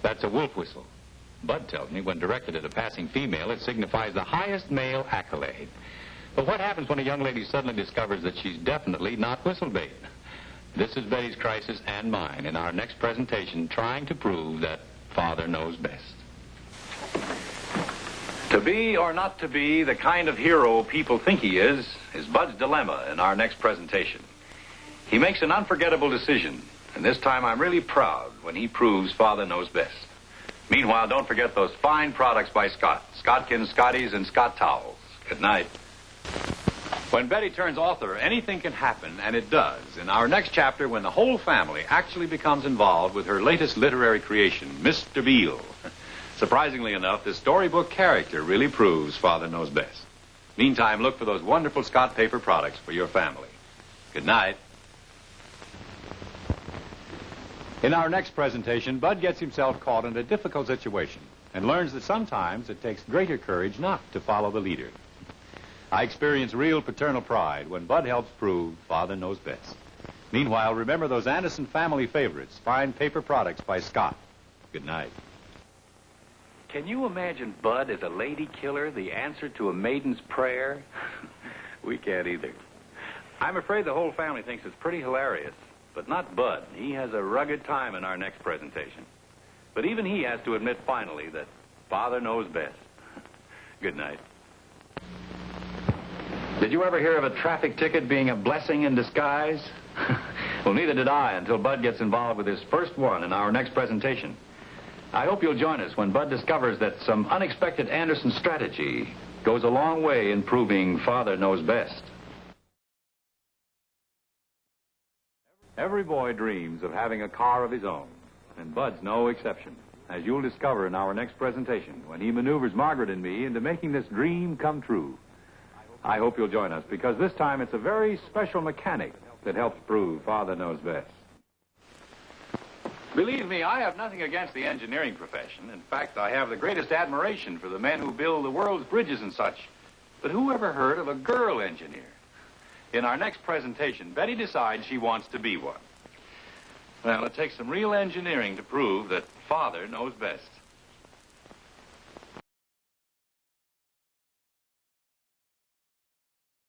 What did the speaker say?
That's a wolf whistle. Bud tells me when directed at a passing female, it signifies the highest male accolade. But what happens when a young lady suddenly discovers that she's definitely not whistle bait? This is Betty's crisis and mine in our next presentation, trying to prove that Father knows best. To be or not to be the kind of hero people think he is Bud's dilemma in our next presentation. He makes an unforgettable decision, and this time I'm really proud when he proves Father knows best. Meanwhile, don't forget those fine products by Scott. Scottkins, Scotties, and Scott Towels. Good night. When Betty turns author, anything can happen, and it does. In our next chapter, when the whole family actually becomes involved with her latest literary creation, Mr. Beale. Surprisingly enough, this storybook character really proves Father knows best. Meantime, look for those wonderful Scott paper products for your family. Good night. In our next presentation, Bud gets himself caught in a difficult situation and learns that sometimes it takes greater courage not to follow the leader. I experience real paternal pride when Bud helps prove Father knows best. Meanwhile, remember those Anderson family favorites, fine paper products by Scott. Good night. Can you imagine Bud as a lady killer, the answer to a maiden's prayer? We can't either. I'm afraid the whole family thinks it's pretty hilarious. But not Bud. He has a rugged time in our next presentation. But even he has to admit finally that Father knows best. Good night. Did you ever hear of a traffic ticket being a blessing in disguise? Well, neither did I until Bud gets involved with his first one in our next presentation. I hope you'll join us when Bud discovers that some unexpected Anderson strategy goes a long way in proving Father knows best. Every boy dreams of having a car of his own, and Bud's no exception, as you'll discover in our next presentation when he maneuvers Margaret and me into making this dream come true. I hope you'll join us, because this time it's a very special mechanic that helps prove Father knows best. Believe me, I have nothing against the engineering profession. In fact, I have the greatest admiration for the men who build the world's bridges and such. But who ever heard of a girl engineer? In our next presentation, Betty decides she wants to be one. Well, it takes some real engineering to prove that Father knows best.